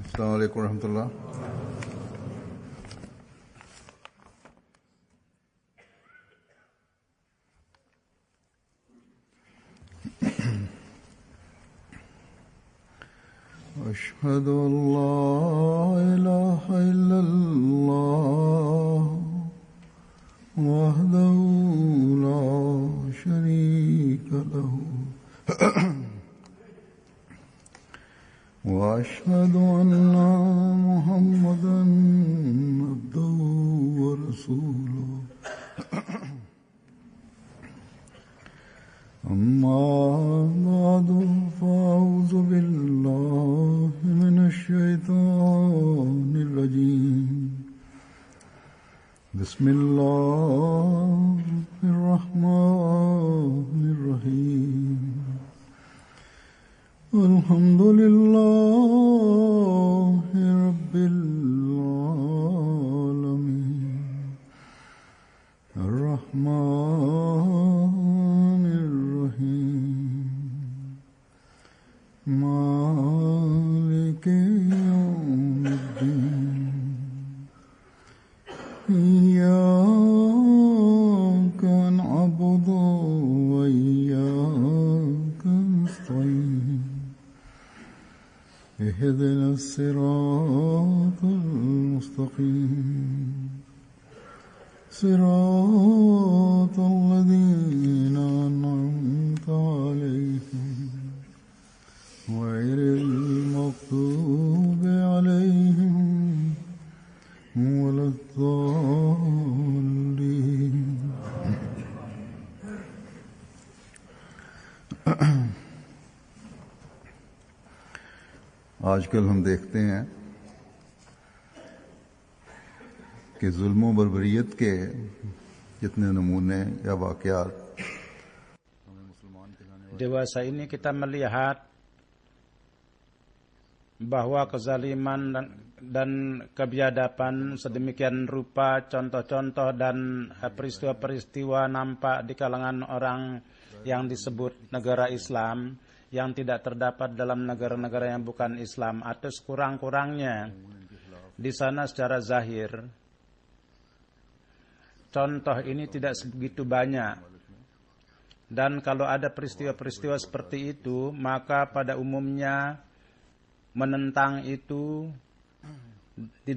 Assalamualaikum warahmatullah. أشهد أن لا إله إلا الله وحده لا شريك له وأشهد أن محمدا عبده ورسوله أما بعد فأعوذ بالله من الشيطان الرجيم بسم الله الرحمن الرحيم الحمد لله رب العالمين الرحمن الرحيم مالك يوم الدين إياك نعبد وإياك نستعين اهدنا الصراط المستقيم صراط الذين أنعمت عليهم غير المغضوب عليهم ولا الضالين. आजकल हम देखते हैं कि जुल्म व बर्बरियत के जितने नमूने या वाक़यात dewasa ini kita melihat bahwa kezaliman dan kebiadaban sedemikian rupa, contoh-contoh dan peristiwa-peristiwa nampak di kalangan orang yang disebut negara Islam yang tidak terdapat dalam negara-negara yang bukan Islam, atau sekurang-kurangnya di sana secara zahir. Contoh ini tidak sebegitu banyak. Dan kalau ada peristiwa-peristiwa seperti itu, maka pada umumnya menentang itu di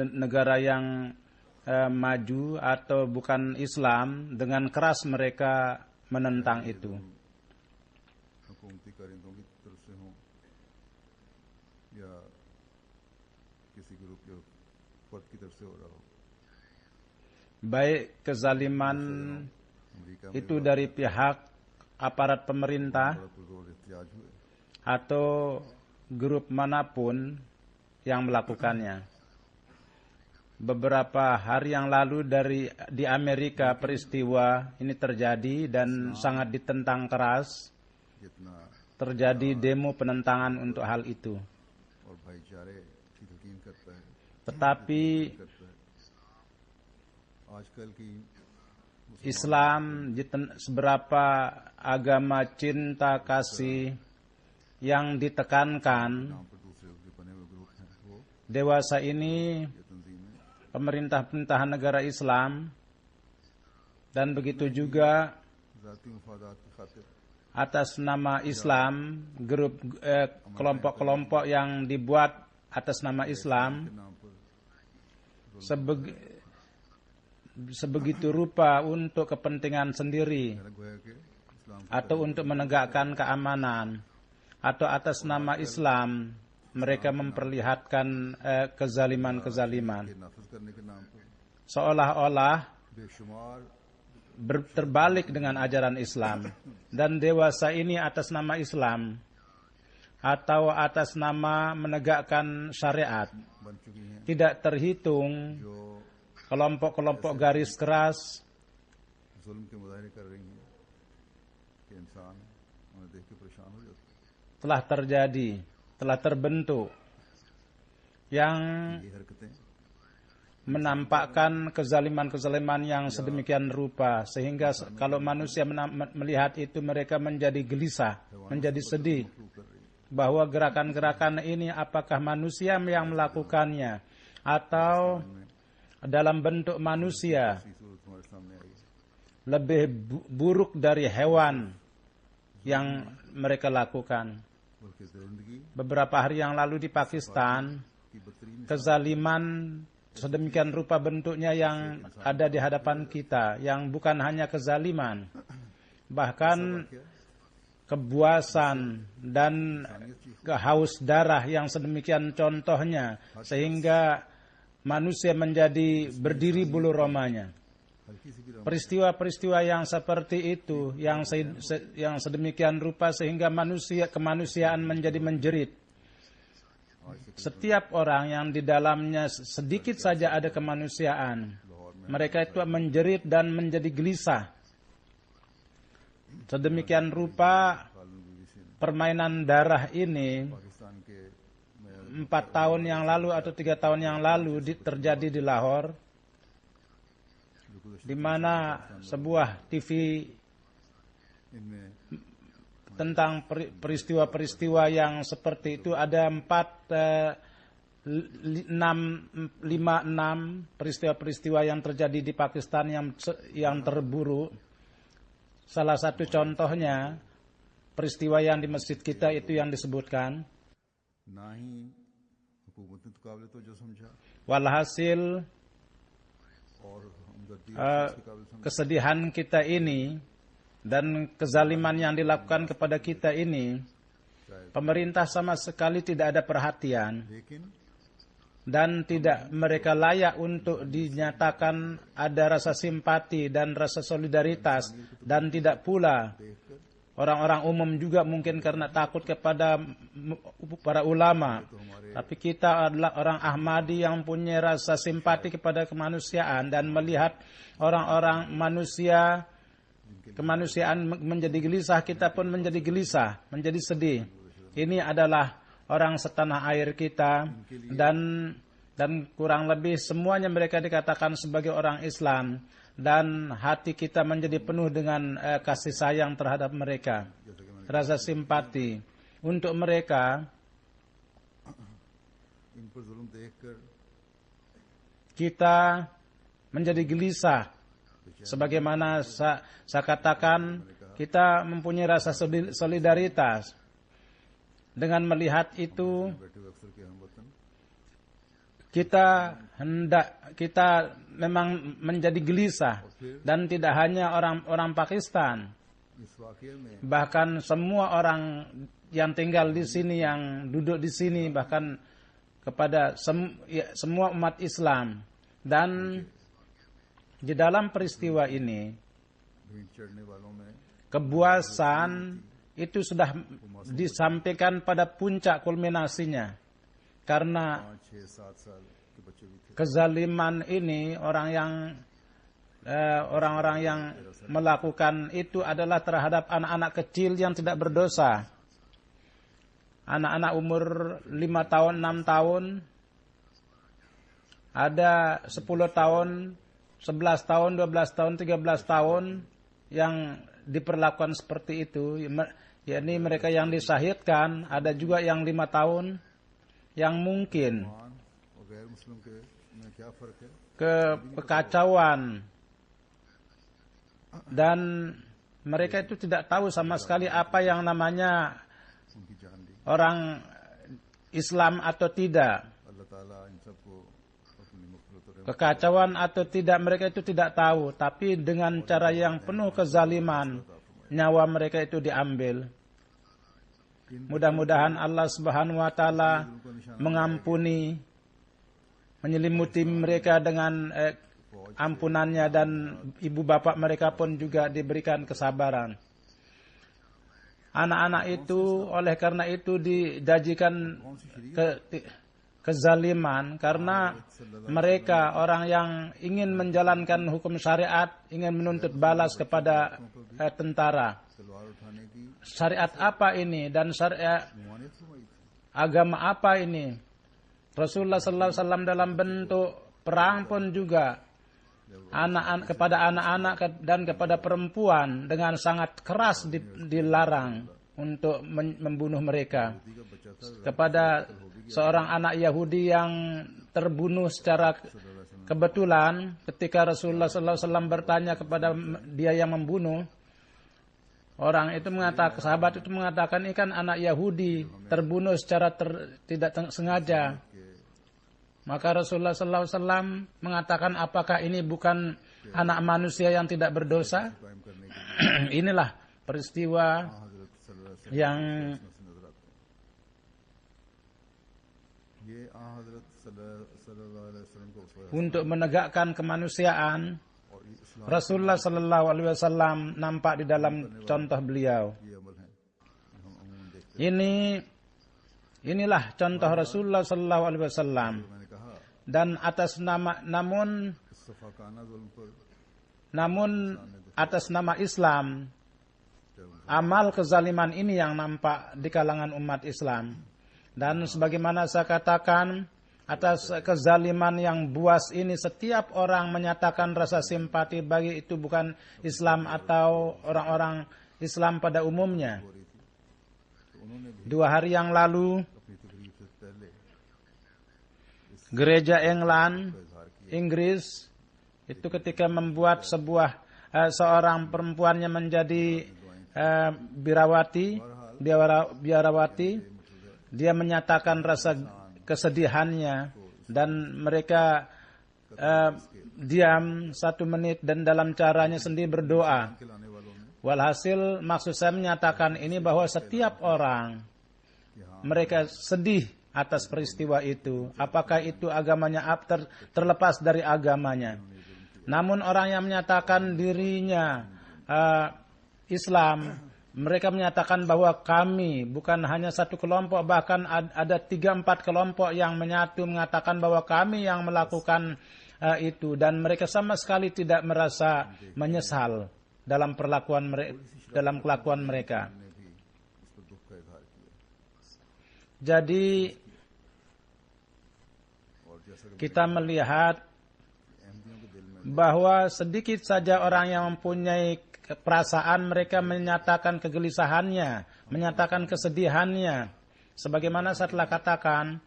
negara yang maju atau bukan Islam, dengan keras mereka menentang itu. Baik kezaliman itu dari pihak aparat pemerintah atau grup manapun yang melakukannya. Beberapa hari yang lalu di Amerika peristiwa ini terjadi dan sangat ditentang keras. Terjadi demo penentangan untuk hal itu. Tetapi Islam seberapa agama cinta kasih yang ditekankan, dewasa ini pemerintah-pemerintahan negara Islam, dan begitu juga atas nama Islam, kelompok-kelompok yang dibuat atas nama Islam sebegitu rupa untuk kepentingan sendiri atau untuk menegakkan keamanan, atau atas nama Islam mereka memperlihatkan kezaliman-kezaliman seolah-olah terbalik dengan ajaran Islam. Dan dewasa ini atas nama Islam atau atas nama menegakkan syariat, tidak terhitung kelompok-kelompok garis keras telah terjadi, telah terbentuk, yang menampakkan kezaliman-kezaliman yang sedemikian rupa, sehingga kalau manusia melihat itu mereka menjadi gelisah, menjadi sedih, bahwa gerakan-gerakan ini apakah manusia yang melakukannya atau dalam bentuk manusia lebih buruk dari hewan yang mereka lakukan. Beberapa hari yang lalu di Pakistan, kezaliman sedemikian rupa bentuknya yang ada di hadapan kita, yang bukan hanya kezaliman, bahkan kebuasan dan haus darah yang sedemikian contohnya, sehingga manusia menjadi berdiri bulu romanya. Peristiwa-peristiwa yang seperti itu, yang sedemikian rupa sehingga kemanusiaan menjadi menjerit. Setiap orang yang di dalamnya sedikit saja ada kemanusiaan, mereka itu menjerit dan menjadi gelisah. Sedemikian rupa permainan darah ini 4 tahun yang lalu atau 3 tahun yang lalu terjadi di Lahore, di mana sebuah TV tentang peristiwa-peristiwa yang seperti itu ada 5-6 peristiwa-peristiwa yang terjadi di Pakistan yang terburuk. Salah satu contohnya peristiwa yang di masjid kita itu yang disebutkan. Walhasil kesedihan kita ini dan kezaliman yang dilakukan kepada kita ini, pemerintah sama sekali tidak ada perhatian dan tidak mereka layak untuk dinyatakan ada rasa simpati dan rasa solidaritas, dan tidak pula orang-orang umum juga mungkin karena takut kepada para ulama. Tapi kita adalah orang Ahmadi yang punya rasa simpati kepada kemanusiaan dan melihat orang-orang kemanusiaan menjadi gelisah, kita pun menjadi gelisah, menjadi sedih. Ini adalah orang setanah air kita dan kurang lebih semuanya mereka dikatakan sebagai orang Islam, dan hati kita menjadi penuh dengan kasih sayang terhadap mereka, rasa simpati untuk mereka. Kita menjadi gelisah. Sebagaimana saya katakan, kita mempunyai rasa solidaritas. Dengan melihat itu, kita memang menjadi gelisah, dan tidak hanya orang Pakistan, bahkan semua orang yang tinggal di sini, yang duduk di sini, bahkan kepada semua umat Islam. Dan di dalam peristiwa ini, kebuasan itu sudah disampaikan pada puncak kulminasinya. Karena kezaliman ini, orang-orang yang melakukan itu adalah terhadap anak-anak kecil yang tidak berdosa. Anak-anak umur 5 tahun, 6 tahun, ada 10 tahun, 11 tahun, 12 tahun, 13 tahun yang diperlakukan seperti itu. Yakni mereka yang disyahidkan, ada juga yang 5 tahun, yang mungkin kekacauan, dan mereka itu tidak tahu sama sekali apa yang namanya orang Islam atau tidak, kekacauan atau tidak, mereka itu tidak tahu. Tapi dengan cara yang penuh kezaliman, nyawa mereka itu diambil. Mudah-mudahan Allah Subhanahu wa taala mengampuni, menyelimuti mereka dengan ampunannya, dan ibu bapak mereka pun juga diberikan kesabaran. Anak-anak itu oleh karena itu didajikan kezaliman, karena mereka orang yang ingin menjalankan hukum syariat, ingin menuntut balas kepada tentara. Syariat apa ini, dan syariat agama apa ini? Rasulullah sallallahu alaihi wasallam dalam bentuk perang pun juga kepada anak-anak dan kepada perempuan dengan sangat keras dilarang. untuk membunuh mereka. Kepada seorang anak Yahudi yang terbunuh secara kebetulan, ketika Rasulullah SAW bertanya kepada dia yang membunuh, orang itu mengatakan, sahabat itu mengatakan, ini kan anak Yahudi terbunuh secara tidak sengaja. Maka Rasulullah SAW mengatakan, apakah ini bukan anak manusia yang tidak berdosa? Inilah peristiwa yang untuk menegakkan kemanusiaan. Rasulullah SAW nampak di dalam contoh beliau. Inilah contoh Rasulullah SAW. Dan atas namun atas nama Islam, amal kezaliman ini yang nampak di kalangan umat Islam. Dan sebagaimana saya katakan, atas kezaliman yang buas ini setiap orang menyatakan rasa simpati bagi itu bukan Islam atau orang-orang Islam pada umumnya. 2 hari yang lalu, gereja England, Inggris, itu ketika membuat seorang perempuannya menjadi biarawati, dia menyatakan rasa kesedihannya dan mereka diam 1 menit dan dalam caranya sendiri berdoa. Walhasil maksud saya menyatakan ini bahwa setiap orang mereka sedih atas peristiwa itu. Apakah itu agamanya terlepas dari agamanya. Namun orang yang menyatakan dirinya Islam, mereka menyatakan bahwa kami bukan hanya satu kelompok, bahkan ada 3-4 kelompok yang menyatu mengatakan bahwa kami yang melakukan itu, dan mereka sama sekali tidak merasa menyesal dalam kelakuan mereka. Jadi kita melihat bahwa sedikit saja orang yang mempunyai perasaan, mereka menyatakan kegelisahannya, menyatakan kesedihannya. Sebagaimana saya telah katakan,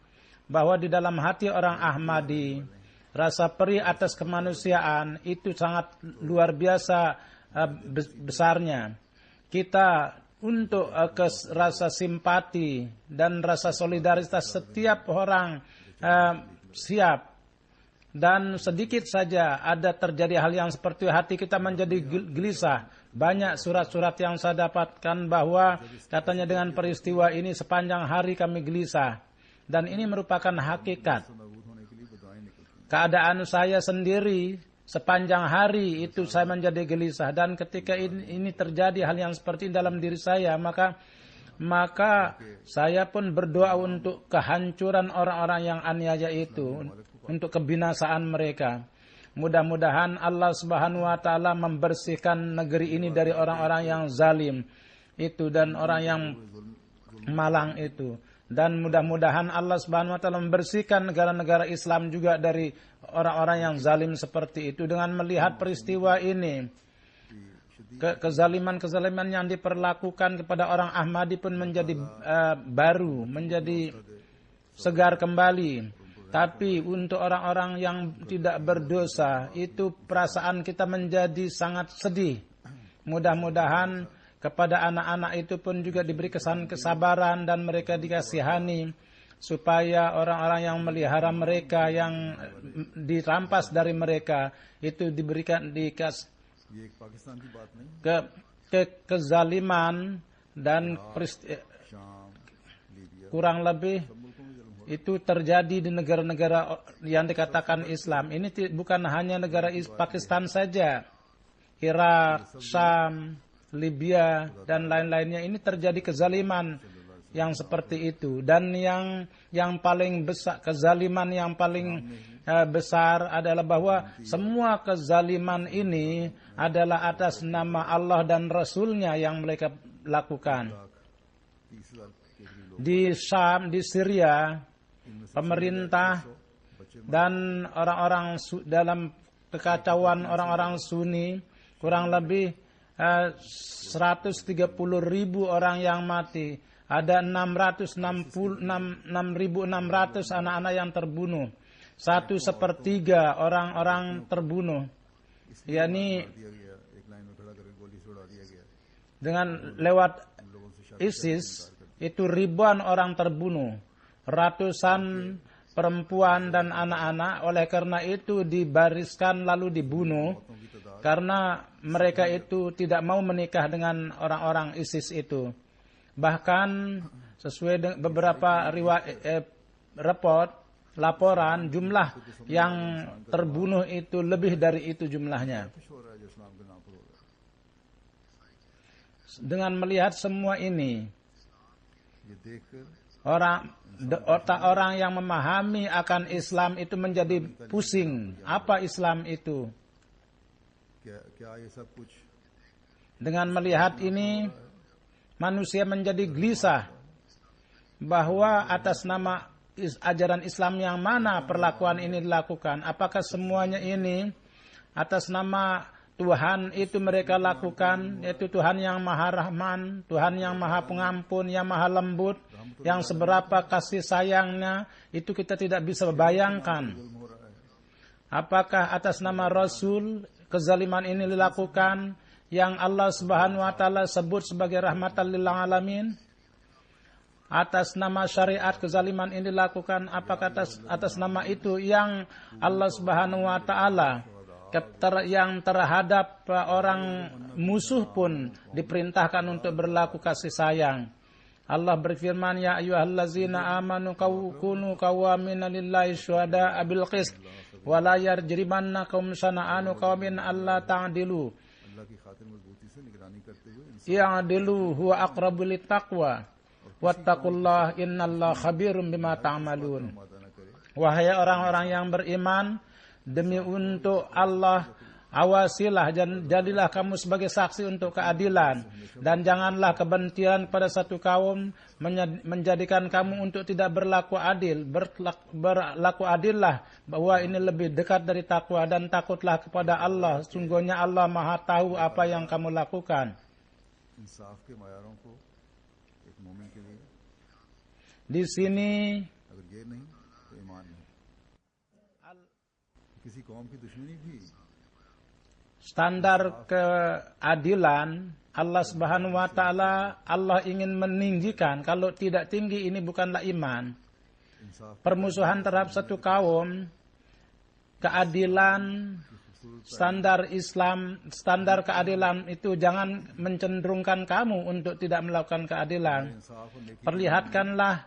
bahwa di dalam hati orang Ahmadi, rasa perih atas kemanusiaan itu sangat luar biasa besarnya. Kita untuk rasa simpati dan rasa solidaritas setiap orang siap. Dan sedikit saja ada terjadi hal yang seperti hati kita menjadi gelisah. Banyak surat-surat yang saya dapatkan bahwa katanya dengan peristiwa ini sepanjang hari kami gelisah. Dan ini merupakan hakikat. Keadaan saya sendiri sepanjang hari itu saya menjadi gelisah. Dan ketika ini terjadi hal yang seperti dalam diri saya, maka saya pun berdoa untuk kehancuran orang-orang yang aniaya itu, untuk kebinasaan mereka. Mudah-mudahan Allah Subhanahu wa taala membersihkan negeri ini dari orang-orang yang zalim itu dan orang yang malang itu. Dan mudah-mudahan Allah Subhanahu wa taala membersihkan negara-negara Islam juga dari orang-orang yang zalim seperti itu. Dengan melihat peristiwa ini, kezaliman-kezaliman yang diperlakukan kepada orang Ahmadi pun menjadi baru, menjadi segar kembali. Tapi untuk orang-orang yang tidak berdosa, itu perasaan kita menjadi sangat sedih. Mudah-mudahan kepada anak-anak itu pun juga diberi kesabaran dan mereka dikasihani, supaya orang-orang yang melihara mereka, yang dirampas dari mereka, itu diberikan kezaliman dan kurang lebih itu terjadi di negara-negara yang dikatakan Islam. Ini bukan hanya negara Pakistan saja, Irak, Syam, Libya dan lain-lainnya. Ini terjadi kezaliman yang seperti itu. Dan yang paling besar, kezaliman yang paling besar adalah bahwa semua kezaliman ini adalah atas nama Allah dan Rasulnya yang mereka lakukan. Di Syam, di Syria, pemerintah dan orang-orang dalam kekacauan orang-orang Sunni kurang lebih 130.000 orang yang mati. Ada 6.600 anak-anak yang terbunuh. 1/3 orang-orang terbunuh. yakni dengan lewat ISIS itu ribuan orang terbunuh, ratusan perempuan dan anak-anak. Oleh karena itu dibariskan lalu dibunuh karena mereka itu tidak mau menikah dengan orang-orang ISIS itu. Bahkan sesuai dengan beberapa laporan jumlah yang terbunuh itu lebih dari itu jumlahnya. Dengan melihat semua ini, otak orang yang memahami akan Islam itu menjadi pusing. Apa Islam itu? Dengan melihat ini, manusia menjadi gelisah bahwa atas nama ajaran Islam yang mana perlakuan ini dilakukan. Apakah semuanya ini atas nama Tuhan itu mereka lakukan, yaitu Tuhan yang Maha Rahman, Tuhan yang Maha Pengampun, yang Maha Lembut, yang seberapa kasih sayangnya, itu kita tidak bisa bayangkan. Apakah atas nama Rasul kezaliman ini dilakukan yang Allah Subhanahu wa taala sebut sebagai rahmatan lil alamin? Atas nama syariat kezaliman ini dilakukan, apakah atas nama itu yang Allah Subhanahu wa taala yang terhadap orang musuh pun diperintahkan untuk berlaku kasih sayang. Allah berfirman, ya ayyuhallazina amanu kunu qawwamina lillahi syuhada'a bil qist wa la yarjrimannakum shana'anu qaumin alla ta'dilu i'dilu huwa aqrabu littaqwa wattaqullaha innallaha khabirum bima ta'malun. Wahai orang-orang yang beriman, demi untuk Allah, awasilah dan jadilah kamu sebagai saksi untuk keadilan, dan janganlah kebencian pada satu kaum menjadikan kamu untuk tidak berlaku adil. Berlaku adillah, bahwa ini lebih dekat dari takwa, dan takutlah kepada Allah, sungguhnya Allah Maha tahu apa yang kamu lakukan. Di sini standar keadilan Allah Subhanahu wa taala, Allah ingin meninggikan. Kalau tidak tinggi, ini bukanlah iman. Permusuhan terhadap satu kaum, keadilan, standar Islam, standar keadilan itu jangan mencenderungkan kamu untuk tidak melakukan keadilan. Perlihatkanlah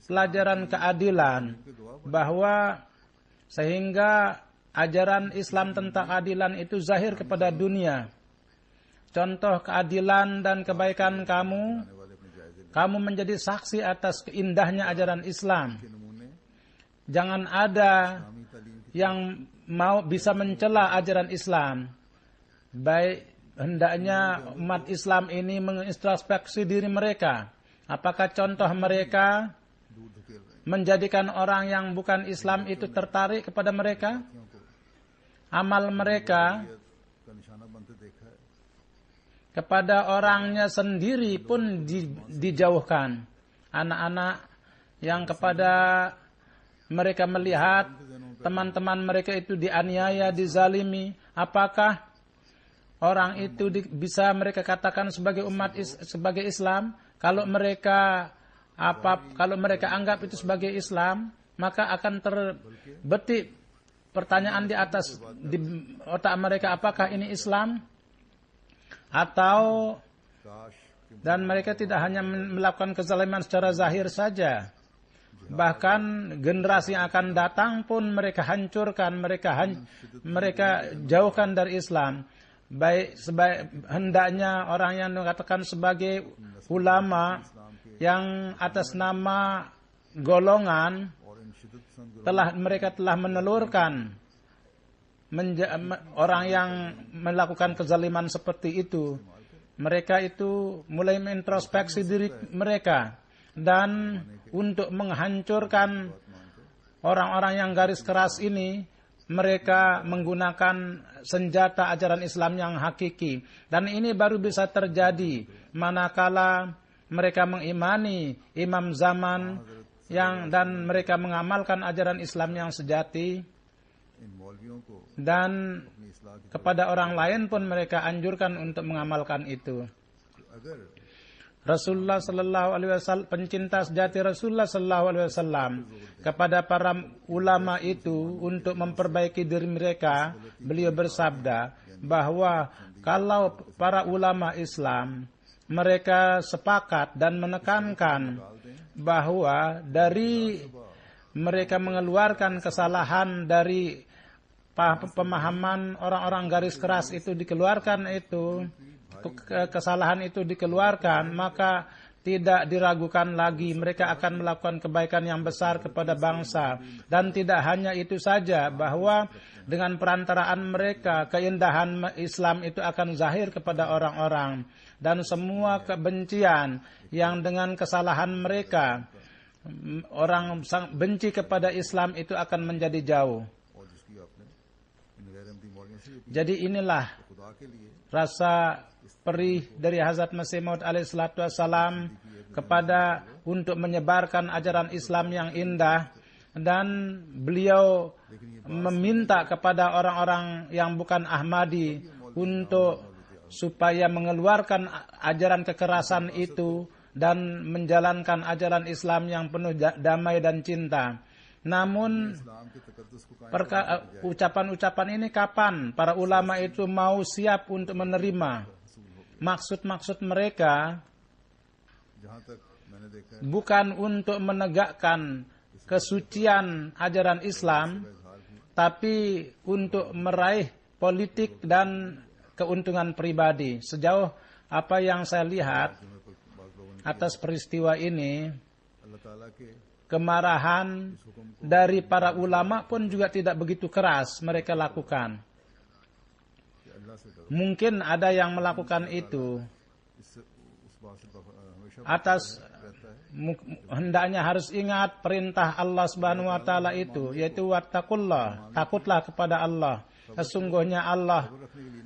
pelajaran keadilan, bahwa sehingga ajaran Islam tentang keadilan itu zahir kepada dunia. Contoh keadilan dan kebaikan kamu menjadi saksi atas keindahnya ajaran Islam. Jangan ada yang mau bisa mencela ajaran Islam. Baik, hendaknya umat Islam ini mengintrospeksi diri mereka. Apakah contoh mereka menjadikan orang yang bukan Islam itu tertarik kepada mereka? Amal mereka kepada orangnya sendiri pun dijauhkan. Anak-anak yang kepada mereka melihat teman-teman mereka itu dianiaya, dizalimi, apakah orang itu bisa mereka katakan sebagai sebagai Islam? Kalau mereka anggap itu sebagai Islam, maka akan terbetik pertanyaan di otak mereka, apakah ini Islam? Atau dan mereka tidak hanya melakukan kezaliman secara zahir saja, bahkan generasi yang akan datang pun mereka hancurkan, mereka jauhkan dari Islam. Baik hendaknya orang yang dikatakan sebagai ulama yang atas nama golongan mereka telah menelurkan orang yang melakukan kezaliman seperti itu. Mereka itu mulai mengintrospeksi diri mereka, dan untuk menghancurkan orang-orang yang garis keras ini, mereka menggunakan senjata ajaran Islam yang hakiki. Dan ini baru bisa terjadi manakala mereka mengimani imam zaman dan mereka mengamalkan ajaran Islam yang sejati, dan kepada orang lain pun mereka anjurkan untuk mengamalkan itu. Rasulullah sallallahu alaihi wasallam, pencinta sejati Rasulullah sallallahu alaihi wasallam, kepada para ulama itu untuk memperbaiki diri mereka, beliau bersabda bahwa kalau para ulama Islam mereka sepakat dan menekankan bahwa dari mereka mengeluarkan kesalahan dari pemahaman orang-orang garis keras itu dikeluarkan, itu kesalahan itu dikeluarkan, maka tidak diragukan lagi mereka akan melakukan kebaikan yang besar kepada bangsa. Dan tidak hanya itu saja, bahwa dengan perantaraan mereka keindahan Islam itu akan zahir kepada orang-orang, dan semua kebencian yang dengan kesalahan mereka orang benci kepada Islam itu akan menjadi jauh. Jadi inilah rasa perih dari Hazrat Masih Maud alaihissalatu wassalam kepada untuk menyebarkan ajaran Islam yang indah, dan beliau meminta kepada orang-orang yang bukan Ahmadi untuk supaya mengeluarkan ajaran kekerasan itu dan menjalankan ajaran Islam yang penuh damai dan cinta. Namun ucapan-ucapan ini kapan para ulama itu mau siap untuk menerima? Maksud-maksud mereka bukan untuk menegakkan kesucian ajaran Islam, tapi untuk meraih politik dan keuntungan pribadi. Sejauh apa yang saya lihat atas peristiwa ini, kemarahan dari para ulama pun juga tidak begitu keras mereka lakukan. Mungkin ada yang melakukan itu atas hendaknya harus ingat perintah Allah Subhanahu wa taala itu, yaitu wattaqullah, takutlah kepada Allah. Sesungguhnya Allah,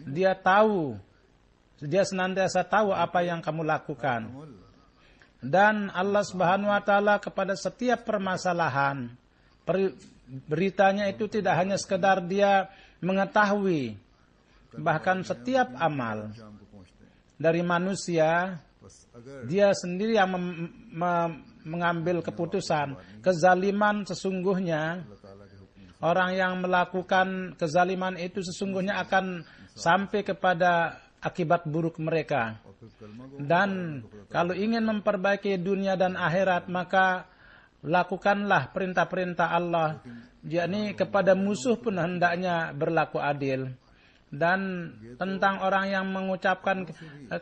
Dia tahu, Dia senantiasa tahu apa yang kamu lakukan. Dan Allah Subhanahu wa taala kepada setiap permasalahan, beritanya itu tidak hanya sekedar Dia mengetahui, bahkan setiap amal dari manusia, Dia sendiri yang mengambil keputusan. Kezaliman sesungguhnya, orang yang melakukan kezaliman itu sesungguhnya akan sampai kepada akibat buruk mereka. Dan kalau ingin memperbaiki dunia dan akhirat, maka lakukanlah perintah-perintah Allah. Yakni kepada musuh pun hendaknya berlaku adil. Dan tentang orang yang mengucapkan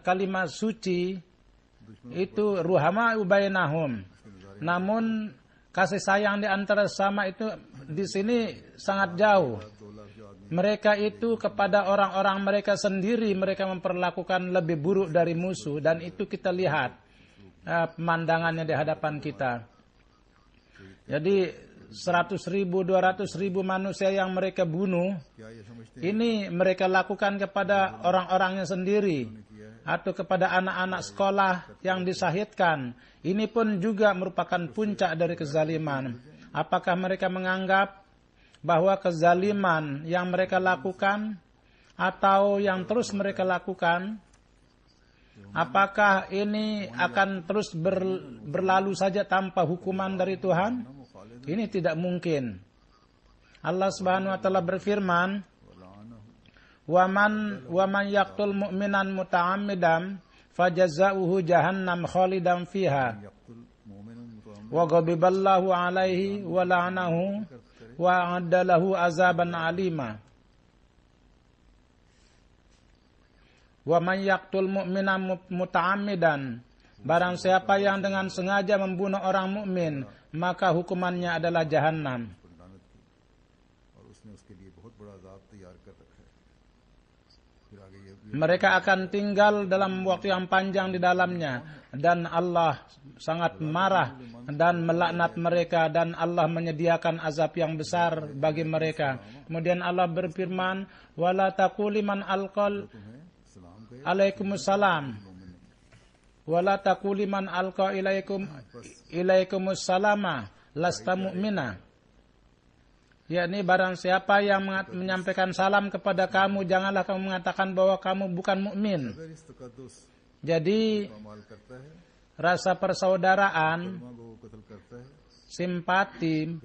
kalimat suci, itu ruhama bainahum. Namun kasih sayang di antara sesama itu di sini sangat jauh. Mereka itu kepada orang-orang mereka sendiri mereka memperlakukan lebih buruk dari musuh, dan itu kita lihat pemandangannya di hadapan kita. Jadi 100.000, 200.000 manusia yang mereka bunuh, ini mereka lakukan kepada orang-orangnya sendiri atau kepada anak-anak sekolah yang disahidkan. Ini pun juga merupakan puncak dari kezaliman. Apakah mereka menganggap bahwa kezaliman yang mereka lakukan atau yang terus mereka lakukan, apakah ini akan terus berlalu saja tanpa hukuman dari Tuhan? Ini tidak mungkin. Allah Subhanahu wa taala berfirman, "Waman yaqtul mu'minan muta'ammidan fajazauhu jahannam khalidan fiha wa ghadiballahu alaihi wa la'anahu wa a'adda lahu azaban alima." Waman yaqtul mu'minan muta'ammidan, barang siapa yang dengan sengaja membunuh orang mukmin, maka hukumannya adalah jahannam. Mereka akan tinggal dalam waktu yang panjang di dalamnya, dan Allah sangat marah dan melaknat mereka, dan Allah menyediakan azab yang besar bagi mereka. Kemudian Allah berfirman, wala taqul liman alqal alaikumussalam wala taqul liman alqa ilaikumussalama lasta mu'mina. Yakni barang siapa yang menyampaikan salam kepada kamu, janganlah kamu mengatakan bahwa kamu bukan mukmin. Jadi rasa persaudaraan, simpati,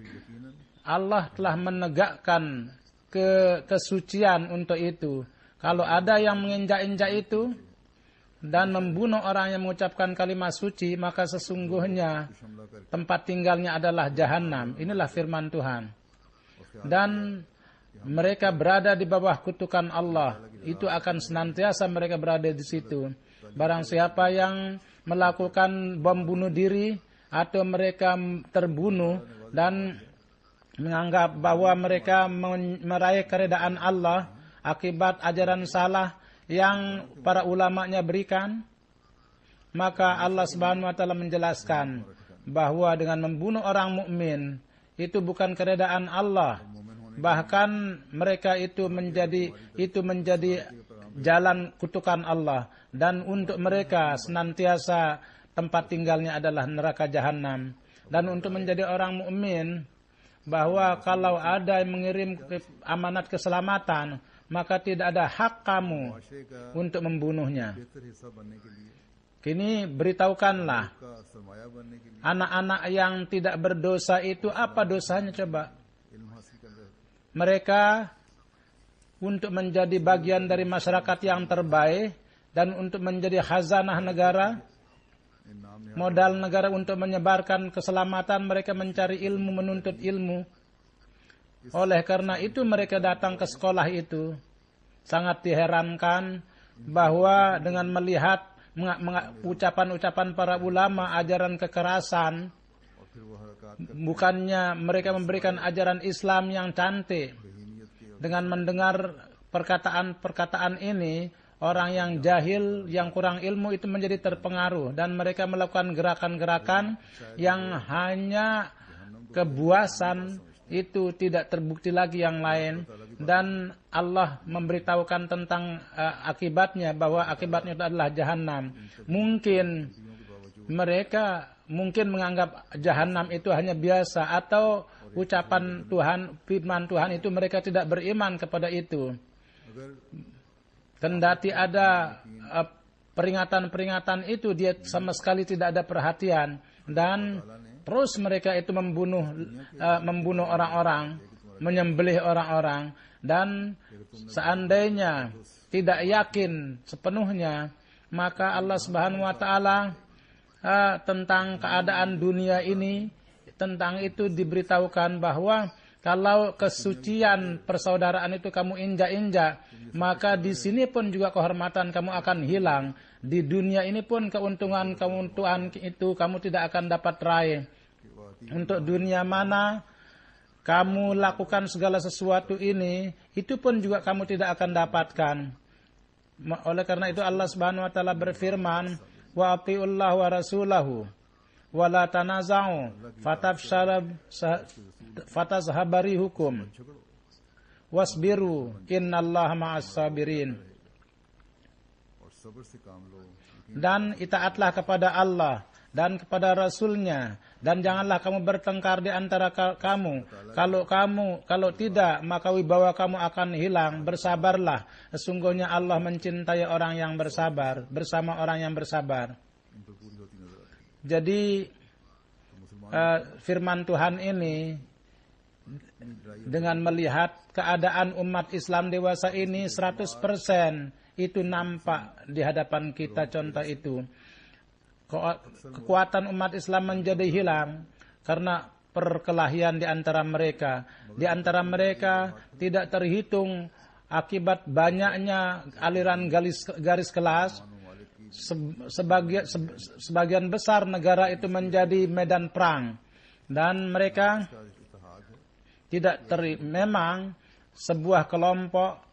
Allah telah menegakkan kesucian untuk itu. Kalau ada yang menginjak-injak itu dan membunuh orang yang mengucapkan kalimat suci, maka sesungguhnya tempat tinggalnya adalah jahanam. Inilah firman Tuhan. Dan mereka berada di bawah kutukan Allah. Itu akan senantiasa mereka berada di situ. Barang siapa yang melakukan bom bunuh diri atau mereka terbunuh dan menganggap bahwa mereka meraih keredaan Allah akibat ajaran salah yang para ulamanya berikan, maka Allah Subhanahu wa taala menjelaskan bahwa dengan membunuh orang mukmin itu bukan keredaan Allah, bahkan mereka itu menjadi jalan kutukan Allah, dan untuk mereka senantiasa tempat tinggalnya adalah neraka jahanam. Dan untuk menjadi orang mukmin, bahwa kalau ada yang mengirim amanat keselamatan, maka tidak ada hak kamu untuk membunuhnya. Kini beritahukanlah anak-anak yang tidak berdosa itu apa dosanya coba. Mereka untuk menjadi bagian dari masyarakat yang terbaik dan untuk menjadi khazanah negara, modal negara untuk menyebarkan keselamatan, mereka mencari ilmu, menuntut ilmu. Oleh karena itu mereka datang ke sekolah itu. Sangat diherankan bahwa dengan melihat ucapan-ucapan para ulama, ajaran kekerasan, bukannya mereka memberikan ajaran Islam yang cantik. Dengan mendengar perkataan-perkataan ini, orang yang jahil, yang kurang ilmu itu menjadi terpengaruh, dan mereka melakukan gerakan-gerakan yang hanya kebuasan, itu tidak terbukti lagi yang lain. Dan Allah memberitahukan tentang akibatnya, bahwa akibatnya itu adalah jahanam. Mungkin mereka menganggap jahanam itu hanya biasa, atau ucapan Tuhan, firman Tuhan itu mereka tidak beriman kepada itu. Kendati ada peringatan-peringatan itu, dia sama sekali tidak ada perhatian, dan terus mereka itu membunuh orang-orang, menyembelih orang-orang, dan seandainya tidak yakin sepenuhnya, maka Allah Subhanahu wa taala tentang keadaan dunia ini, tentang itu diberitahukan bahwa kalau kesucian persaudaraan itu kamu injak-injak, maka di sini pun juga kehormatan kamu akan hilang. Di dunia ini pun keuntungan itu kamu tidak akan dapat raih. Untuk dunia mana kamu lakukan segala sesuatu ini, itu pun juga kamu tidak akan dapatkan. Oleh karena itu Allah Subhanahu wa taala berfirman, wa atiullah wa rasulahu wa la tanaza'u fatazhabari hukum wasbiru innallaha ma'as sabirin. Dan itaatlah kepada Allah dan kepada Rasulnya, dan janganlah kamu bertengkar di antara kamu. Kalau tidak, maka wibawa kamu akan hilang. Bersabarlah, sesungguhnya Allah mencintai orang yang bersabar, bersama orang yang bersabar. Jadi firman Tuhan ini, dengan melihat keadaan umat Islam dewasa ini 100% itu nampak di hadapan kita. Contoh itu, kekuatan umat Islam menjadi hilang karena perkelahian di antara mereka. Di antara mereka tidak terhitung akibat banyaknya aliran garis kelas. Sebagian besar negara itu menjadi medan perang, dan mereka tidak memang sebuah kelompok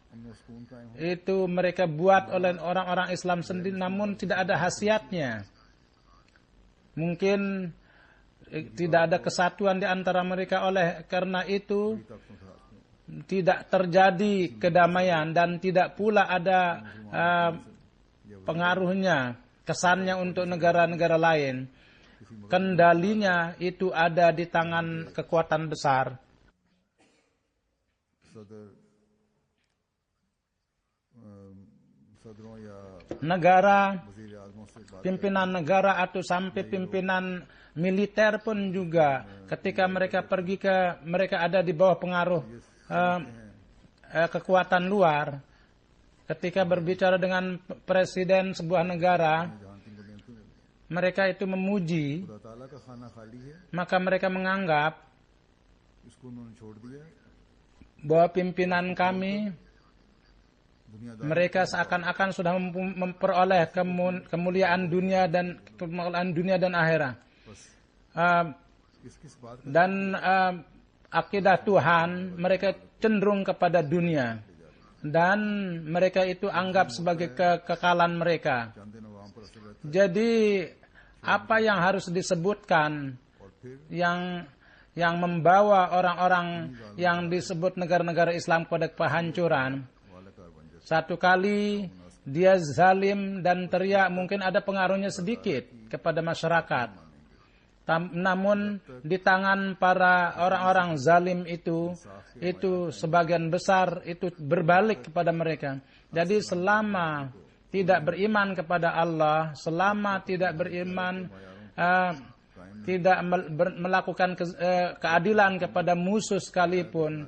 itu mereka buat oleh orang-orang Islam sendiri, namun tidak ada khasiatnya. Mungkin tidak ada kesatuan di antara mereka, oleh karena itu tidak terjadi kedamaian dan tidak pula ada pengaruhnya, kesannya untuk negara-negara lain. Kendalinya itu ada di tangan kekuatan besar. Negara, pimpinan negara atau sampai pimpinan militer pun juga ketika mereka pergi mereka ada di bawah pengaruh kekuatan luar. Ketika berbicara dengan presiden sebuah negara, mereka itu memuji, maka mereka menganggap bahwa pimpinan kami, mereka seakan-akan sudah memperoleh kemuliaan dunia dan akhirat. Dan akidah Tuhan mereka cenderung kepada dunia, dan mereka itu anggap sebagai kekekalan mereka. Jadi apa yang harus disebutkan yang membawa orang-orang yang disebut negara-negara Islam pada kehancuran? Satu kali dia zalim dan teriak, mungkin ada pengaruhnya sedikit kepada masyarakat. Namun di tangan para orang-orang zalim itu sebagian besar itu berbalik kepada mereka. Jadi selama tidak beriman kepada Allah, selama tidak beriman, tidak melakukan keadilan kepada musuh sekalipun,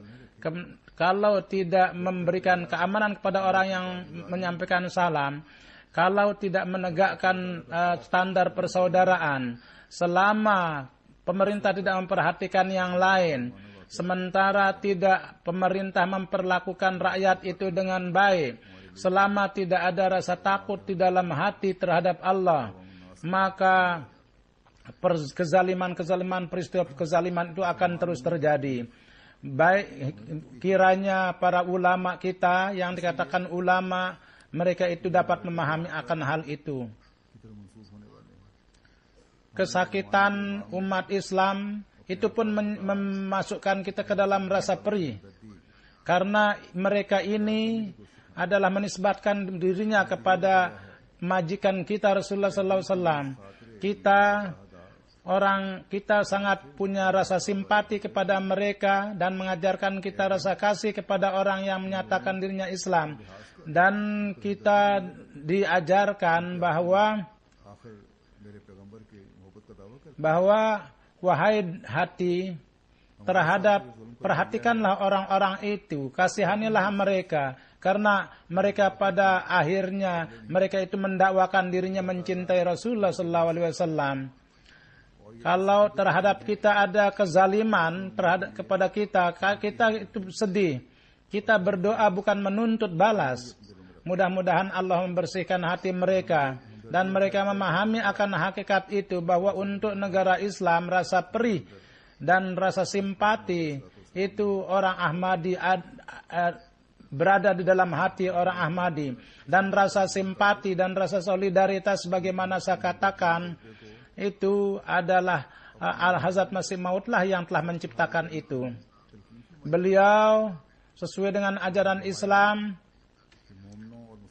kalau tidak memberikan keamanan kepada orang yang menyampaikan salam, kalau tidak menegakkan standar persaudaraan, selama pemerintah tidak memperhatikan yang lain, sementara tidak pemerintah memperlakukan rakyat itu dengan baik, selama tidak ada rasa takut di dalam hati terhadap Allah, maka peristiwa kezaliman itu akan terus terjadi. Baik kiranya para ulama kita yang dikatakan ulama, mereka itu dapat memahami akan hal itu. Kesakitan umat Islam itu pun memasukkan kita ke dalam rasa perih, karena mereka ini adalah menisbatkan dirinya kepada majikan kita Rasulullah SAW. Kita sangat punya rasa simpati kepada mereka dan mengajarkan kita rasa kasih kepada orang yang menyatakan dirinya Islam. Dan kita diajarkan bahwa wahai hati, perhatikanlah orang-orang itu, kasihanilah mereka, karena mereka pada akhirnya mereka itu mendakwakan dirinya mencintai Rasulullah SAW. Kalau terhadap kita ada kezaliman kepada kita itu sedih. Kita berdoa bukan menuntut balas. Mudah-mudahan Allah membersihkan hati mereka dan mereka memahami akan hakikat itu, bahwa untuk negara Islam rasa perih dan rasa simpati itu orang Ahmadi berada di dalam hati orang Ahmadi, dan rasa simpati dan rasa solidaritas sebagaimana saya katakan itu adalah Al-Hazrat Masih Maud lah yang telah menciptakan itu. Beliau sesuai dengan ajaran Islam,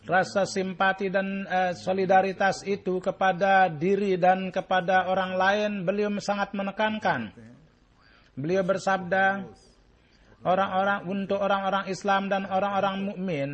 rasa simpati dan solidaritas itu kepada diri dan kepada orang lain beliau sangat menekankan. Beliau bersabda, untuk orang-orang Islam dan orang-orang mukmin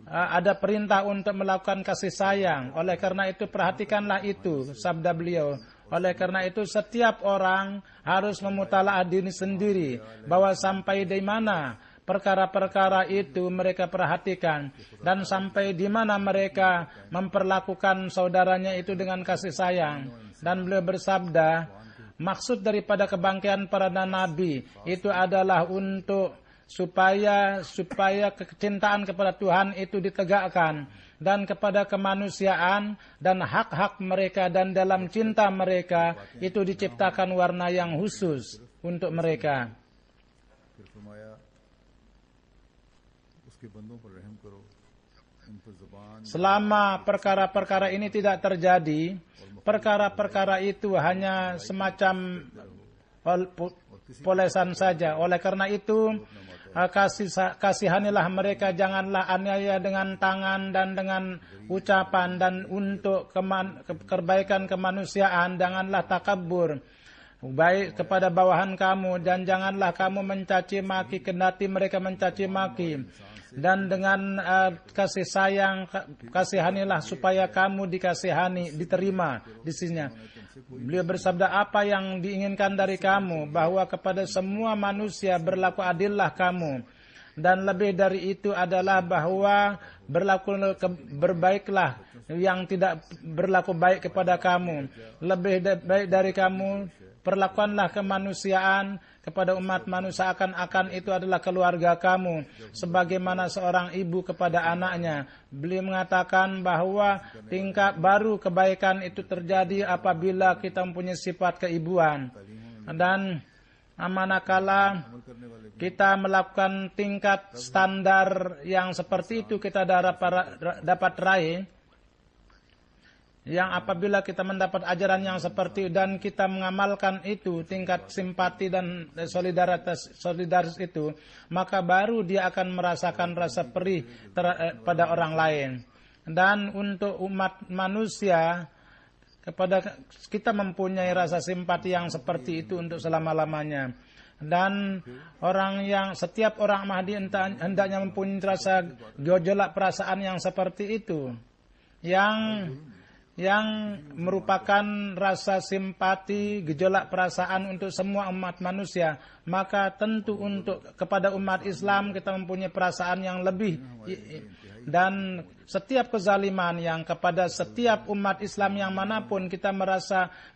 ada perintah untuk melakukan kasih sayang. Oleh karena itu perhatikanlah itu, sabda beliau. Oleh karena itu setiap orang harus memutalaah diri sendiri, bahwa sampai di mana perkara-perkara itu mereka perhatikan, dan sampai di mana mereka memperlakukan saudaranya itu dengan kasih sayang. Dan beliau bersabda, maksud daripada kebangkitan para nabi itu adalah untuk supaya kecintaan kepada Tuhan itu ditegakkan, dan kepada kemanusiaan dan hak-hak mereka, dan dalam cinta mereka itu diciptakan warna yang khusus untuk mereka. Selama perkara-perkara ini tidak terjadi, perkara-perkara itu hanya semacam polesan saja. Oleh karena itu, kasihanilah mereka, janganlah aniaya dengan tangan dan dengan ucapan, dan untuk kebaikan kemanusiaan janganlah takabur baik kepada bawahan kamu, dan janganlah kamu mencaci maki kendati mereka mencaci maki, dan dengan kasih sayang kasihanilah supaya kamu dikasihani, diterima di sini. Beliau bersabda, apa yang diinginkan dari kamu, bahwa kepada semua manusia berlaku adillah kamu, dan lebih dari itu adalah bahwa berlaku berbaiklah yang tidak berlaku baik kepada kamu. Lebih baik dari kamu, perlakuanlah kemanusiaan kepada umat manusia akan itu adalah keluarga kamu, sebagaimana seorang ibu kepada anaknya. Beliau mengatakan bahwa tingkat baru kebaikan itu terjadi apabila kita mempunyai sifat keibuan. Dan manakala kita melakukan tingkat standar yang seperti itu, kita dapat raih, yang apabila kita mendapat ajaran yang seperti dan kita mengamalkan itu, tingkat simpati dan solidaritas itu, maka baru dia akan merasakan rasa perih pada orang lain. Dan untuk umat manusia, kepada kita mempunyai rasa simpati yang seperti itu untuk selama-lamanya. Dan setiap orang Mahdi hendaknya mempunyai rasa gejolak perasaan yang seperti itu, yang merupakan rasa simpati, gejolak perasaan untuk semua umat manusia. Maka tentu kepada umat Islam kita mempunyai perasaan yang lebih, dan setiap kezaliman yang kepada setiap umat Islam yang manapun kita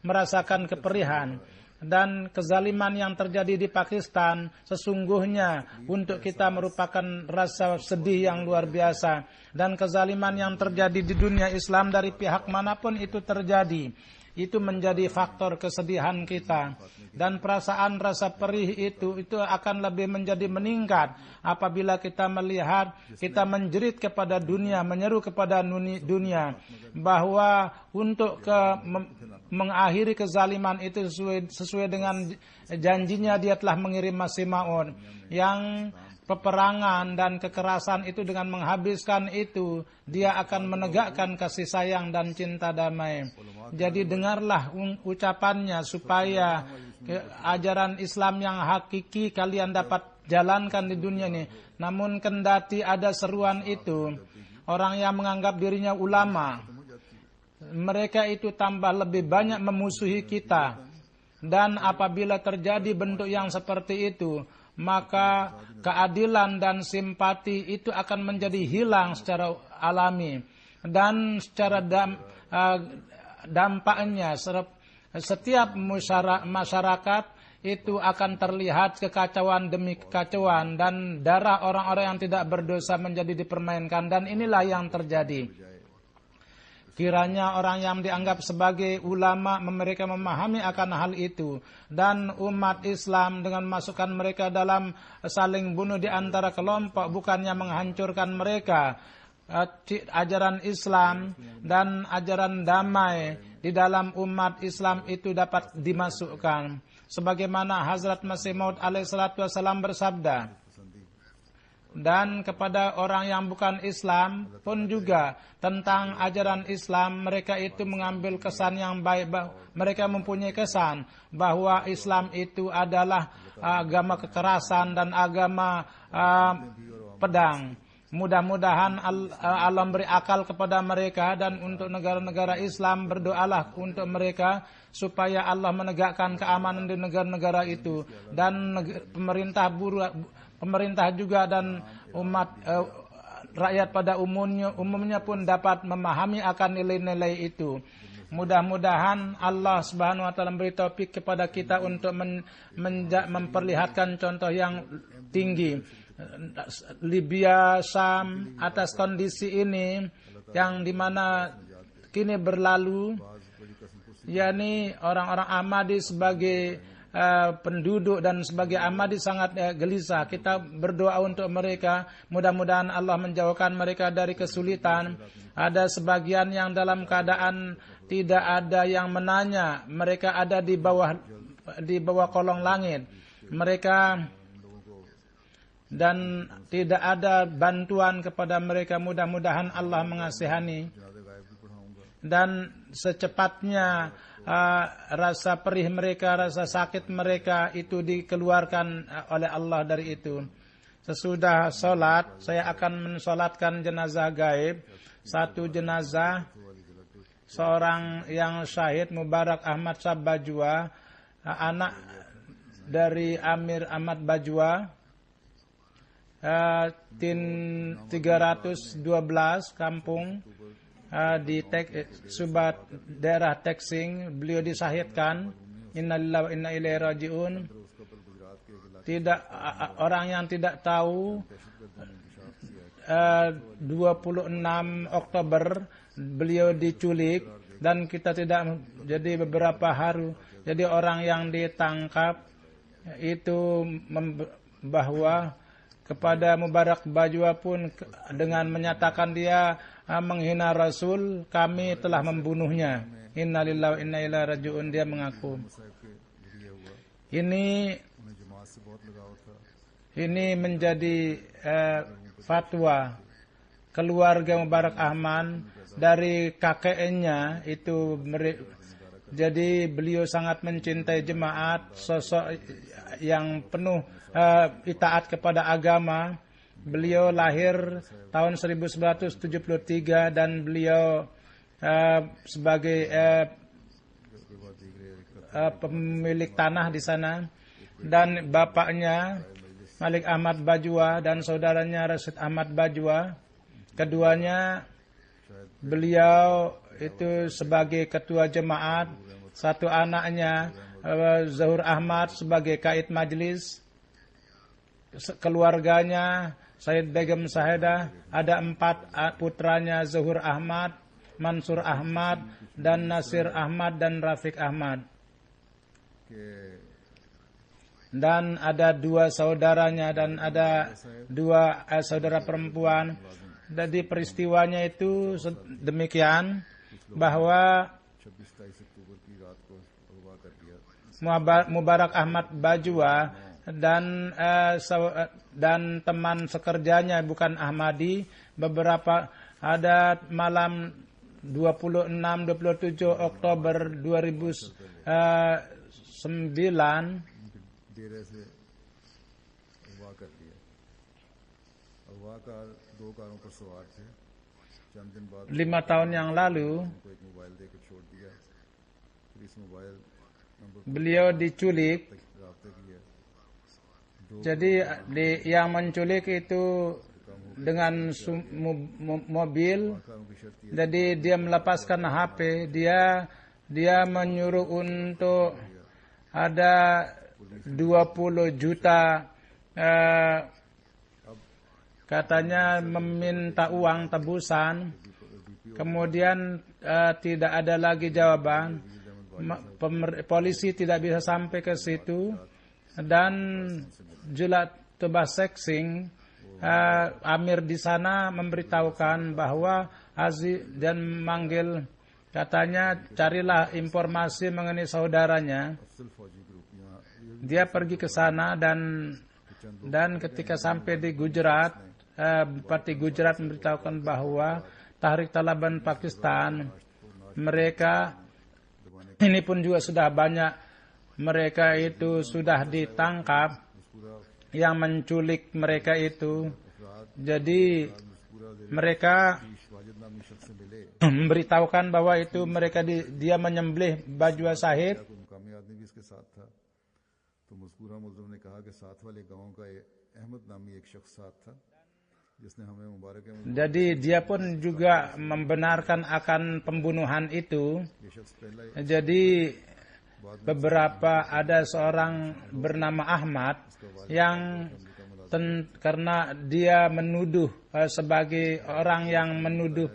merasakan keperihan. Dan kezaliman yang terjadi di Pakistan sesungguhnya untuk kita merupakan rasa sedih yang luar biasa. Dan kezaliman yang terjadi di dunia Islam dari pihak manapun itu terjadi, itu menjadi faktor kesedihan kita. Dan perasaan rasa perih itu akan lebih menjadi meningkat apabila kita melihat, kita menjerit kepada dunia, menyeru kepada dunia bahwa untuk mengakhiri kezaliman itu sesuai dengan janjinya, dia telah mengirim Masih Maud, yang peperangan dan kekerasan itu dengan menghabiskan itu, dia akan menegakkan kasih sayang dan cinta damai. Jadi dengarlah ucapannya supaya ajaran Islam yang hakiki kalian dapat jalankan di dunia ini. Namun kendati ada seruan itu, orang yang menganggap dirinya ulama, mereka itu tambah lebih banyak memusuhi kita. Dan apabila terjadi bentuk yang seperti itu, maka keadilan dan simpati itu akan menjadi hilang secara alami. Dan secara dampaknya setiap masyarakat itu akan terlihat kekacauan demi kekacauan, dan darah orang-orang yang tidak berdosa menjadi dipermainkan. Dan inilah yang terjadi. Kiranya orang yang dianggap sebagai ulama mereka memahami akan hal itu, dan umat Islam dengan masukkan mereka dalam saling bunuh di antara kelompok bukannya menghancurkan mereka. Ajaran Islam dan ajaran damai di dalam umat Islam itu dapat dimasukkan. Sebagaimana Hazrat Masih Maud alaihissalatu wassalam bersabda, dan kepada orang yang bukan Islam pun juga tentang ajaran Islam, mereka itu mengambil kesan yang baik. Mereka mempunyai kesan bahwa Islam itu adalah agama kekerasan dan agama pedang. Mudah-mudahan Allah beri akal kepada mereka, dan untuk negara-negara Islam berdoalah untuk mereka supaya Allah menegakkan keamanan di negara-negara itu, dan pemerintah juga dan umat rakyat pada umumnya pun dapat memahami akan nilai-nilai itu. Mudah-mudahan Allah Subhanahu wa taala memberi taufik kepada kita untuk memperlihatkan contoh yang tinggi. Libya, Syam, atas kondisi ini yang dimana kini berlalu, yakni orang-orang Ahmadi sebagai penduduk dan sebagai Ahmadi sangat gelisah. Kita berdoa untuk mereka, mudah-mudahan Allah menjauhkan mereka dari kesulitan. Ada sebagian yang dalam keadaan tidak ada yang menanya, mereka ada di bawah kolong langit. Mereka dan tidak ada bantuan kepada mereka. Mudah-mudahan Allah mengasihani dan secepatnya rasa perih mereka, rasa sakit mereka itu dikeluarkan oleh Allah dari itu. Sesudah sholat, saya akan mensolatkan jenazah gaib. Satu jenazah seorang yang syahid, Mubarak Ahmad Shah Bajwa, anak dari Amir Ahmad Bajwa, tin 312 kampung di Subat daerah Teksing. Beliau disahidkan. Innalillahi wa inna ilaihi rajiun. Tidak orang yang tidak tahu, 26 Oktober beliau diculik dan kita tidak, jadi beberapa hari. Jadi orang yang ditangkap itu bahwa kepada Mubarak Bajwa pun dengan menyatakan dia menghina Rasul, kami telah membunuhnya. Innalillahi wa inna ilaihi rajiun, dia mengaku. Ini menjadi fatwa keluarga Mubarak Ahmad dari kakeknya itu. Jadi beliau sangat mencintai jemaat, sosok yang penuh itaat kepada agama. Beliau lahir tahun 1973 dan beliau sebagai pemilik tanah di sana, dan bapaknya Malik Ahmad Bajwa dan saudaranya Rasid Ahmad Bajwa. Keduanya beliau itu sebagai ketua jemaat. Satu anaknya Zahur Ahmad sebagai kaid majlis. Keluarganya Said Begum Sahedah, ada 4 putranya, Zahur Ahmad, Mansur Ahmad, dan Nasir Ahmad dan Rafiq Ahmad. Dan ada 2 saudaranya dan ada 2 saudara perempuan. Jadi peristiwanya itu demikian bahwa Mubarak Ahmad Bajwa dan teman sekerjanya bukan Ahmadi, beberapa ada malam 26-27 Oktober 2009 5 tahun yang lalu beliau diculik. Jadi yang menculik itu dengan mobil. Jadi dia melepaskan HP. Dia menyuruh untuk ada 20 juta, katanya meminta uang tebusan. Kemudian tidak ada lagi jawaban. Polisi tidak bisa sampai ke situ. Dan Julat Tubaseksing, Amir di sana memberitahukan bahwa Aziz dan manggil, katanya carilah informasi mengenai saudaranya. Dia pergi ke sana dan ketika sampai di Gujarat, Bupati Gujarat memberitahukan bahwa Tahrik Taliban Pakistan, mereka ini pun juga sudah banyak, mereka itu sudah ditangkap yang menculik mereka itu. Jadi mereka memberitahukan bahwa itu mereka dia menyembelih Bajwa Sahid. Jadi dia pun juga membenarkan akan pembunuhan itu. Jadi beberapa ada seorang bernama Ahmad yang karena dia menuduh sebagai orang yang menuduh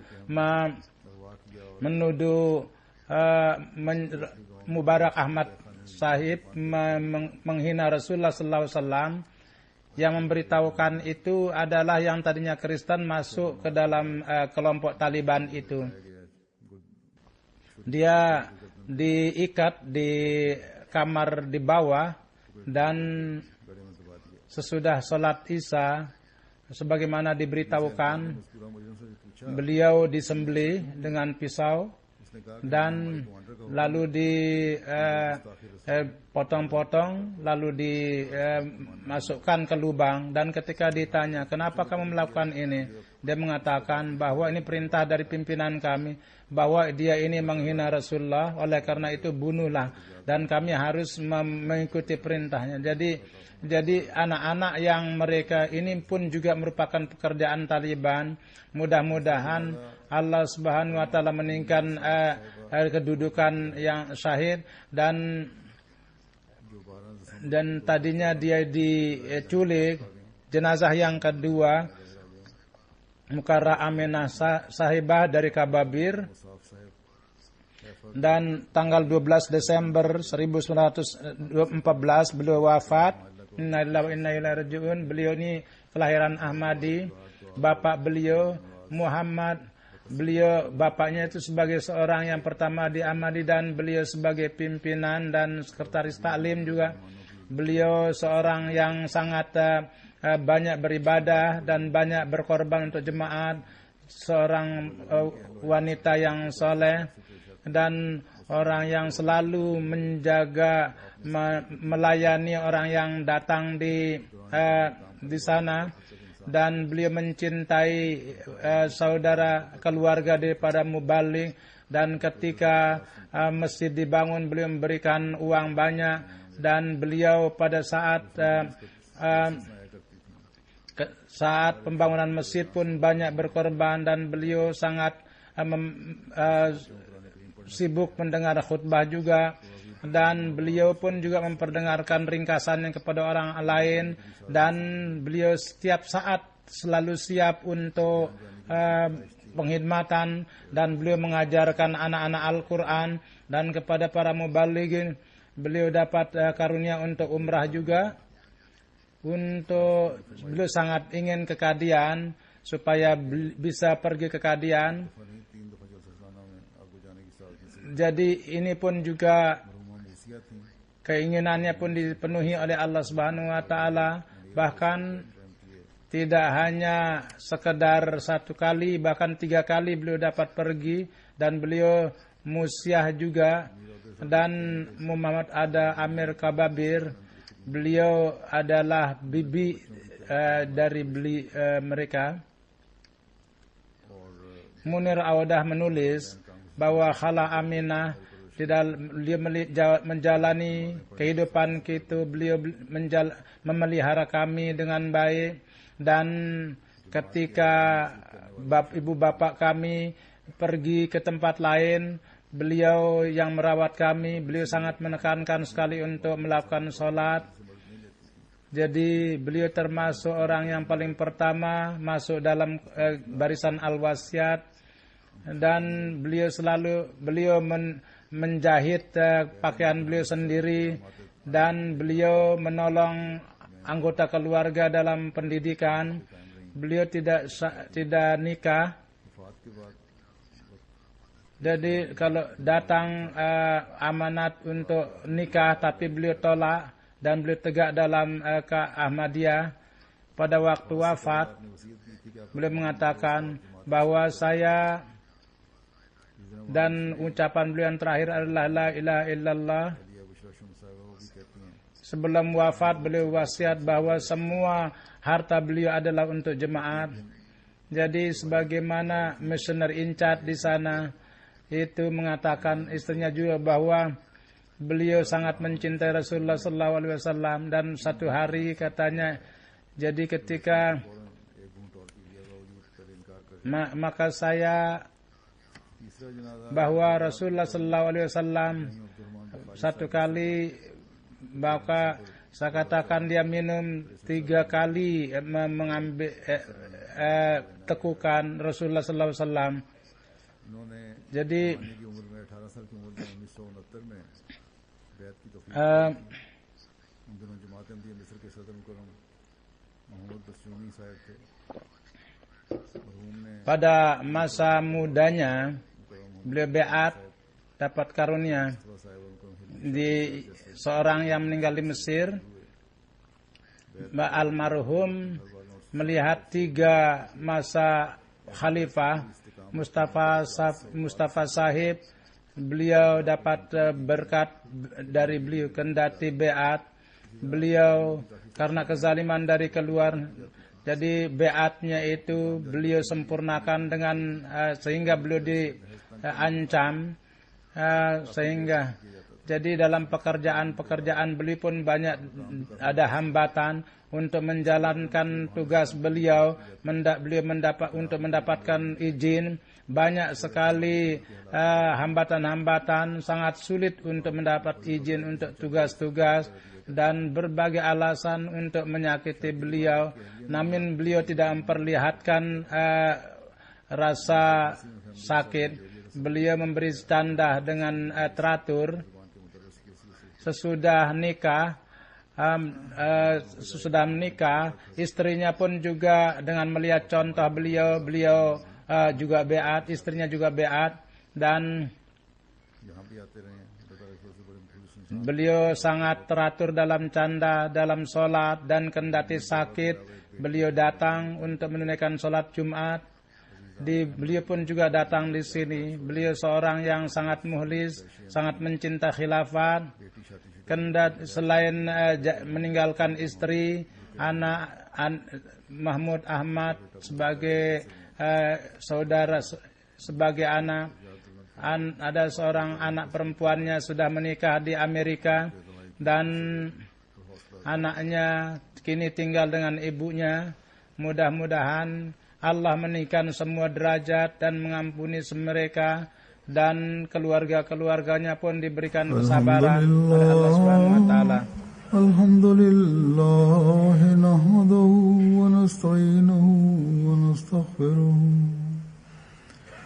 Mubarak Ahmad Sahib menghina Rasulullah sallallahu alaihi wasallam. Yang memberitahukan itu adalah yang tadinya Kristen masuk ke dalam kelompok Taliban itu. Dia diikat di kamar di bawah dan sesudah sholat Isya sebagaimana diberitahukan beliau disembelih dengan pisau dan lalu dipotong-potong lalu dimasukkan ke lubang. Dan ketika ditanya kenapa kamu melakukan ini, dia mengatakan bahwa ini perintah dari pimpinan kami, bahwa dia ini menghina Rasulullah, oleh karena itu bunuhlah dan kami harus mengikuti perintahnya. Jadi anak-anak yang mereka ini pun juga merupakan pekerjaan Taliban. Mudah-mudahan Allah Subhanahu wa taala meningkatkan kedudukan yang syahid. Dan tadinya dia diculik. Jenazah yang kedua Mukarra Aminah Sahibah dari Kababir, dan tanggal 12 Desember 1914 beliau wafat. Innalillahi wa inna ilaihi raji'un. Beliau ini kelahiran Ahmadi. Bapak beliau Muhammad, beliau bapaknya itu sebagai seorang yang pertama di Ahmadi dan beliau sebagai pimpinan dan sekretaris taklim juga. Beliau seorang yang sangat banyak beribadah dan banyak berkorban untuk jemaat, seorang wanita yang soleh dan orang yang selalu menjaga melayani orang yang datang di sana, dan beliau mencintai saudara keluarga daripada mubaligh. Dan ketika masjid dibangun beliau memberikan uang banyak, dan beliau pada saat pembangunan masjid pun banyak berkorban, dan beliau sangat sibuk mendengar khutbah juga, dan beliau pun juga memperdengarkan ringkasannya kepada orang lain, dan beliau setiap saat selalu siap untuk pengkhidmatan, dan beliau mengajarkan anak-anak Al-Quran. Dan kepada para mubalighin beliau dapat karunia untuk umrah juga. Beliau sangat ingin ke Qadian supaya bisa pergi ke Qadian. Jadi ini pun juga keinginannya pun dipenuhi oleh Allah Subhanahu wa taala. Bahkan tidak hanya sekedar satu kali, bahkan 3 kali beliau dapat pergi, dan beliau musyah juga. Dan Muhammad Ada Amir Kababir, beliau adalah bibi dari mereka. Munir Awadah menulis bahwa Khala Aminah dia menjalani kehidupan kita, beliau memelihara kami dengan baik. Dan ketika ibu bapak kami pergi ke tempat lain, beliau yang merawat kami. Beliau sangat menekankan sekali untuk melakukan sholat. Jadi beliau termasuk orang yang paling pertama masuk dalam barisan al-wasiat. Dan beliau menjahit pakaian beliau sendiri, dan beliau menolong anggota keluarga dalam pendidikan. Beliau tidak nikah. Jadi kalau datang amanat untuk nikah tapi beliau tolak, dan beliau tegak dalam Ahmadiyah. Pada waktu wafat beliau mengatakan bahwa saya, dan ucapan beliau yang terakhir adalah la ilaha illallah. Sebelum wafat beliau wasiat bahwa semua harta beliau adalah untuk jemaat. Jadi sebagaimana missioner in charge di sana itu mengatakan istrinya juga bahwa beliau sangat mencintai Rasulullah sallallahu alaihi wasallam. Dan satu hari katanya, jadi ketika maka saya bahwa Rasulullah sallallahu alaihi wasallam satu kali, maka saya katakan dia minum 3 kali mengambil tekukan Rasulullah sallallahu alaihi wasallam. Jadi बैत की तौफीक eh, उन दिनों जमात अहमदिया मिस्र के सदर मुकर्रम मोहम्मद बस्यूमी साहब थे। मरहूम ने pada masa mudanya beliau beat dapat karunia Mustafa साहब और उनको di seorang yang meninggal di Mesir. Mbak almarhum melihat 3 masa khalifah Mustafa Sahib, beliau dapat berkat dari beliau kendati beat beliau karena kezaliman dari keluar, jadi beatnya itu beliau sempurnakan dengan sehingga beliau diancam sehingga jadi dalam pekerjaan beliau pun banyak ada hambatan untuk menjalankan tugas beliau. Beliau untuk mendapatkan izin banyak sekali hambatan-hambatan, sangat sulit untuk mendapat izin untuk tugas-tugas dan berbagai alasan untuk menyakiti beliau. Namun beliau tidak memperlihatkan rasa sakit. Beliau memberi tanda dengan teratur. Sesudah menikah, istrinya pun juga dengan melihat contoh beliau juga beat, istrinya juga beat, dan beliau sangat teratur dalam canda, dalam sholat, dan kendati sakit, beliau datang untuk menunaikan sholat Jumat. Beliau pun juga datang di sini. Beliau seorang yang sangat muhlis, sangat mencinta khilafat. Selain meninggalkan istri, anak Mahmud Ahmad sebagai saudara, sebagai anak, ada seorang anak perempuannya sudah menikah di Amerika dan anaknya kini tinggal dengan ibunya. Mudah-mudahan Allah meninggikan semua derajat dan mengampuni mereka, dan keluarga-keluarganya pun diberikan kesabaran oleh Allah Subhanahu wa taala. Alhamdulillah nahmaduhu wa nasta'inuhu wa nastaghfiruh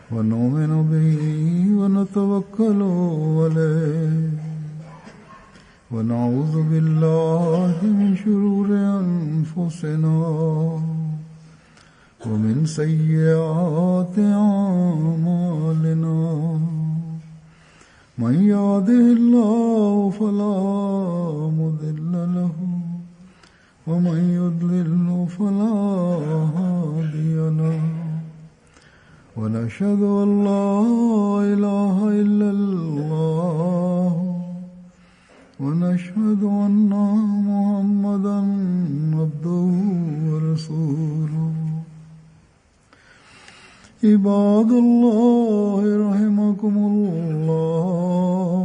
wa nu'minu bihi wa natawakkalu alayhi wa na'udzu billahi min shururi anfusina ومن سيئات أعمالنا من يهده الله فلا مضل له ومن يضلل فلا هادي له ونشهد أن لا إله إلا الله ونشهد أن محمدا عبده ورسوله عباد الله رحمكم الله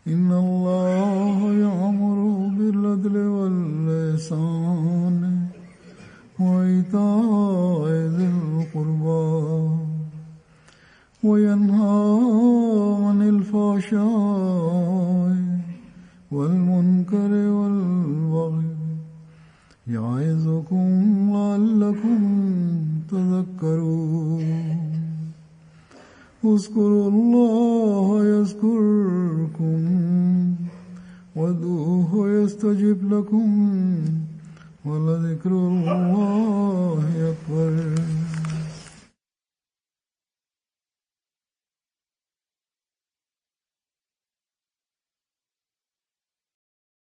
إن الله يأمر بالعدل والإحسان وإيتاء ذي القربى وينهى عن الفحشاء والمنكر والبغي يعظكم لعلكم تذكرون اذكروا الله يذكركم وادعوه يستجب لكم ولذكر الله أكبر.